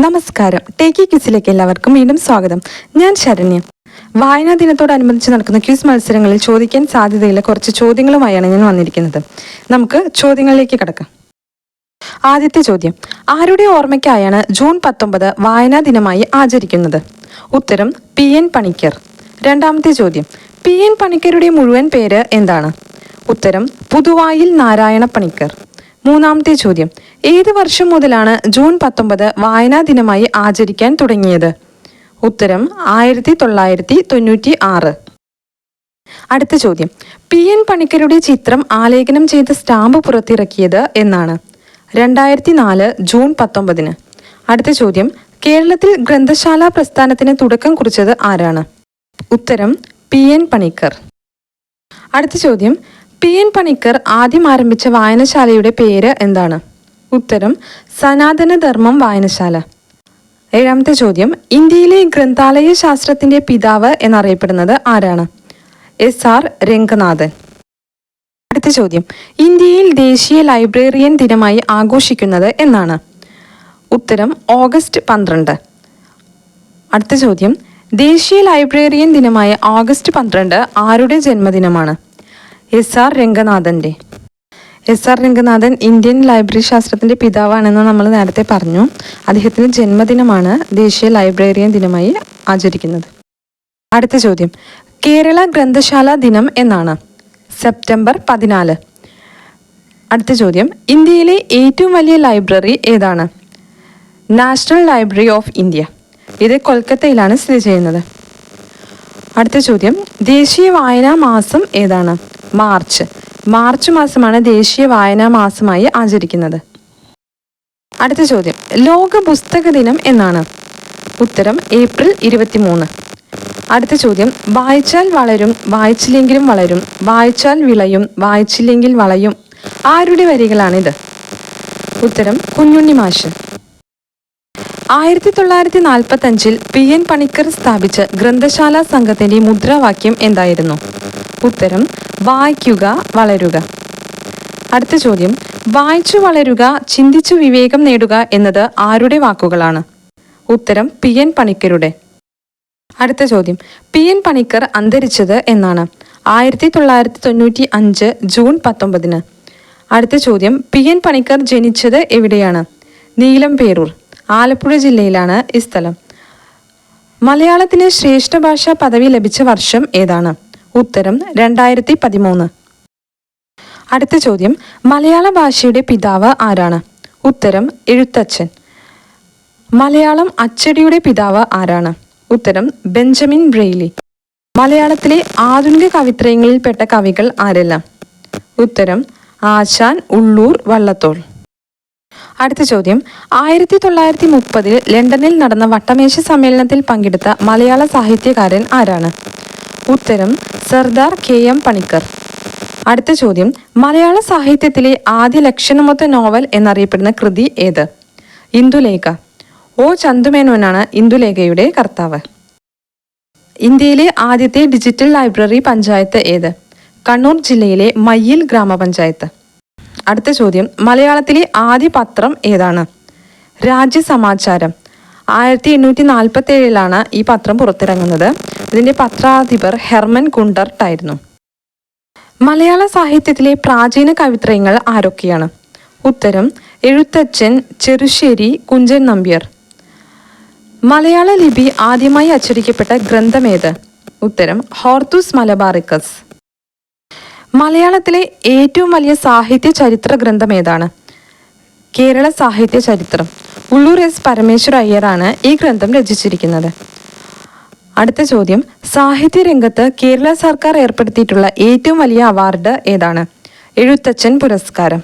നമസ്കാരം. ടേക്കി ക്വിസിലേക്ക് എല്ലാവർക്കും വീണ്ടും സ്വാഗതം. ഞാൻ ശരണ്യ. വായനാ ദിനത്തോടനുബന്ധിച്ച് നടക്കുന്ന ക്വിസ് മത്സരങ്ങളിൽ ചോദിക്കാൻ സാധ്യതയുള്ള കുറച്ച് ചോദ്യങ്ങളുമായാണ് ഞാൻ വന്നിരിക്കുന്നത്. നമുക്ക് ചോദ്യങ്ങളിലേക്ക് കടക്കാം. ആദ്യത്തെ ചോദ്യം: ആരുടെ ഓർമ്മയ്ക്കായാണ് ജൂൺ 19 വായനാ ദിനമായി ആചരിക്കുന്നത്? ഉത്തരം: PN പണിക്കർ. രണ്ടാമത്തെ ചോദ്യം: PN പണിക്കരുടെ മുഴുവൻ പേര് എന്താണ്? ഉത്തരം: പുതുവായിൽ നാരായണ പണിക്കർ. മൂന്നാമത്തെ ചോദ്യം: ഏത് വർഷം മുതലാണ് ജൂൺ 19 വായനാ ദിനമായി ആചരിക്കാൻ തുടങ്ങിയത്? ഉത്തരം: 1996. അടുത്ത ചോദ്യം: PN പണിക്കരുടെ ചിത്രം ആലേഖനം ചെയ്ത സ്റ്റാമ്പ് പുറത്തിറക്കിയത് എന്നാണ്? 2004 ജൂൺ 19. അടുത്ത ചോദ്യം: കേരളത്തിൽ ഗ്രന്ഥശാല പ്രസ്ഥാനത്തിന് തുടക്കം കുറിച്ചത് ആരാണ്? ഉത്തരം: PN പണിക്കർ. അടുത്ത ചോദ്യം: PN പണിക്കർ ആദ്യം ആരംഭിച്ച വായനശാലയുടെ പേര് എന്താണ്? ഉത്തരം: സനാതന ധർമ്മം വായനശാല. ഏഴാമത്തെ ചോദ്യം: ഇന്ത്യയിലെ ഗ്രന്ഥാലയ ശാസ്ത്രത്തിന്റെ പിതാവ് എന്നറിയപ്പെടുന്നത് ആരാണ്? SR രംഗനാഥൻ. അടുത്ത ചോദ്യം: ഇന്ത്യയിൽ ദേശീയ ലൈബ്രറിയൻ ദിനമായി ആഘോഷിക്കുന്നത് എന്നാണ്? ഉത്തരം: ഓഗസ്റ്റ് 12. അടുത്ത ചോദ്യം: ദേശീയ ലൈബ്രറിയൻ ദിനമായ ഓഗസ്റ്റ് 12 ആരുടെ ജന്മദിനമാണ്? SR രംഗനാഥൻ്റെ. SR Ranganathan Indian library ശാസ്ത്രത്തിൻ്റെ പിതാവാണെന്ന് നമ്മൾ നേരത്തെ പറഞ്ഞു. അദ്ദേഹത്തിൻ്റെ ജന്മദിനമാണ് ദേശീയ ലൈബ്രറിയൻ ദിനമായി ആചരിക്കുന്നത്. അടുത്ത ചോദ്യം: കേരള ഗ്രന്ഥശാല ദിനം എന്നാണ്? സെപ്റ്റംബർ 14. അടുത്ത ചോദ്യം: ഇന്ത്യയിലെ ഏറ്റവും വലിയ ലൈബ്രറി ഏതാണ്? National library of India. ഇത് കൊൽക്കത്തയിലാണ് സ്ഥിതി ചെയ്യുന്നത്. അടുത്ത ചോദ്യം: ദേശീയ വായനാ മാസം ഏതാണ്? മാർച്ച് മാസമാണ് ദേശീയ വായനാ മാസമായി ആചരിക്കുന്നത്. അടുത്ത ചോദ്യം: ലോക പുസ്തക ദിനം എന്നാണ്? ഉത്തരം: ഏപ്രിൽ 23. അടുത്ത ചോദ്യം: വായിച്ചാൽ വളരും, വായിച്ചില്ലെങ്കിലും വളരും, വായിച്ചാൽ വിളയും, വായിച്ചില്ലെങ്കിൽ വളയും. ആരുടെ വരികളാണിത്? ഉത്തരം: കുഞ്ഞുണ്ണി മാഷ്. 1945 PN പണിക്കർ സ്ഥാപിച്ച ഗ്രന്ഥശാല സംഘത്തിന്റെ മുദ്രാവാക്യം എന്തായിരുന്നു? ഉത്തരം: വായിക്കുക വളരുക. അടുത്ത ചോദ്യം: വായിച്ചു വളരുക, ചിന്തിച്ചു വിവേകം നേടുക എന്നത് ആരുടെ വാക്കുകളാണ്? ഉത്തരം: PN പണിക്കരുടെ. അടുത്ത ചോദ്യം: PN പണിക്കർ അന്തരിച്ചത് എന്നാണ്? 1995 ജൂൺ 19. അടുത്ത ചോദ്യം: PN പണിക്കർ ജനിച്ചത് എവിടെയാണ്? നീലംപേരൂർ, ആലപ്പുഴ ജില്ലയിലാണ് ഈ സ്ഥലം. മലയാളത്തിന് ശ്രേഷ്ഠ ഭാഷാ പദവി ലഭിച്ച വർഷം ഏതാണ്? ഉത്തരം: 2013. അടുത്ത ചോദ്യം: മലയാള ഭാഷയുടെ പിതാവ് ആരാണ്? ഉത്തരം: എഴുത്തച്ഛൻ. മലയാളം അച്ചടിയുടെ പിതാവ് ആരാണ്? ഉത്തരം: ബെഞ്ചമിൻ ബ്രെയ്ലി. മലയാളത്തിലെ ആധുനിക കവിത്രയങ്ങളിൽപ്പെട്ട കവികൾ ആരെല്ലാം? ഉത്തരം: ആശാൻ, ഉള്ളൂർ, വള്ളത്തോൾ. അടുത്ത ചോദ്യം: 1930 ലണ്ടനിൽ നടന്ന വട്ടമേശ സമ്മേളനത്തിൽ പങ്കെടുത്ത മലയാള സാഹിത്യകാരൻ ആരാണ്? ഉത്തരം: സർദാർ KM പണിക്കർ. അടുത്ത ചോദ്യം: മലയാള സാഹിത്യത്തിലെ ആദ്യ ലക്ഷണമൊത്ത നോവൽ എന്നറിയപ്പെടുന്ന കൃതി ഏത്? ഇന്ദുലേഖ. O ചന്തുമേനോനാണ് ഇന്ദുലേഖയുടെ കർത്താവ്. ഇന്ത്യയിലെ ആദ്യത്തെ ഡിജിറ്റൽ ലൈബ്രറി പഞ്ചായത്ത് ഏത്? കണ്ണൂർ ജില്ലയിലെ മയ്യിൽ ഗ്രാമപഞ്ചായത്ത്. അടുത്ത ചോദ്യം: മലയാളത്തിലെ ആദ്യ പത്രം ഏതാണ്? രാജ്യസമാചാരം. 1847 ഈ പത്രം പുറത്തിറങ്ങുന്നത്. ഇതിന്റെ പത്രാധിപർ ഹെർമൻ ഗുണ്ടർട്ട് ആയിരുന്നു. മലയാള സാഹിത്യത്തിലെ പ്രാചീന കവിത്രയങ്ങൾ ആരൊക്കെയാണ്? ഉത്തരം: എഴുത്തച്ഛൻ, ചെറുശ്ശേരി, കുഞ്ചൻ നമ്പ്യാർ. മലയാള ലിപി ആദ്യമായി അച്ചടിക്കപ്പെട്ട ഗ്രന്ഥമേത്? ഉത്തരം: ഹോർത്തൂസ് മലബാറിക്കസ്. മലയാളത്തിലെ ഏറ്റവും വലിയ സാഹിത്യ ചരിത്ര ഗ്രന്ഥം ഏതാണ്? കേരള സാഹിത്യ ചരിത്രം. ഉള്ളൂർ S പരമേശ്വര അയ്യരാണ് ഈ ഗ്രന്ഥം രചിച്ചിരിക്കുന്നത്. അടുത്ത ചോദ്യം: സാഹിത്യ രംഗത്ത് കേരള സർക്കാർ ഏർപ്പെടുത്തിയിട്ടുള്ള ഏറ്റവും വലിയ അവാർഡ് ഏതാണ്? എഴുത്തച്ഛൻ പുരസ്കാരം.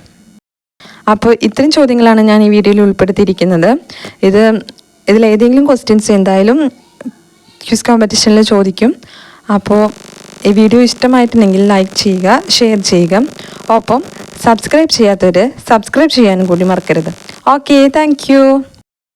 അപ്പോൾ ഇത്രയും ചോദ്യങ്ങളാണ് ഞാൻ ഈ വീഡിയോയിൽ ഉൾപ്പെടുത്തിയിരിക്കുന്നത്. ഇതിലേതെങ്കിലും ക്വസ്റ്റ്യൻസ് എന്തായാലും ക്വിസ് കോമ്പറ്റീഷനിൽ ചോദിക്കും. അപ്പോൾ ഈ വീഡിയോ ഇഷ്ടമായിട്ടുണ്ടെങ്കിൽ ലൈക്ക് ചെയ്യുക, ഷെയർ ചെയ്യുക. ഒപ്പം സബ്സ്ക്രൈബ് ചെയ്യാത്തവർ സബ്സ്ക്രൈബ് ചെയ്യാനും കൂടി മറക്കരുത്. Okay, thank you.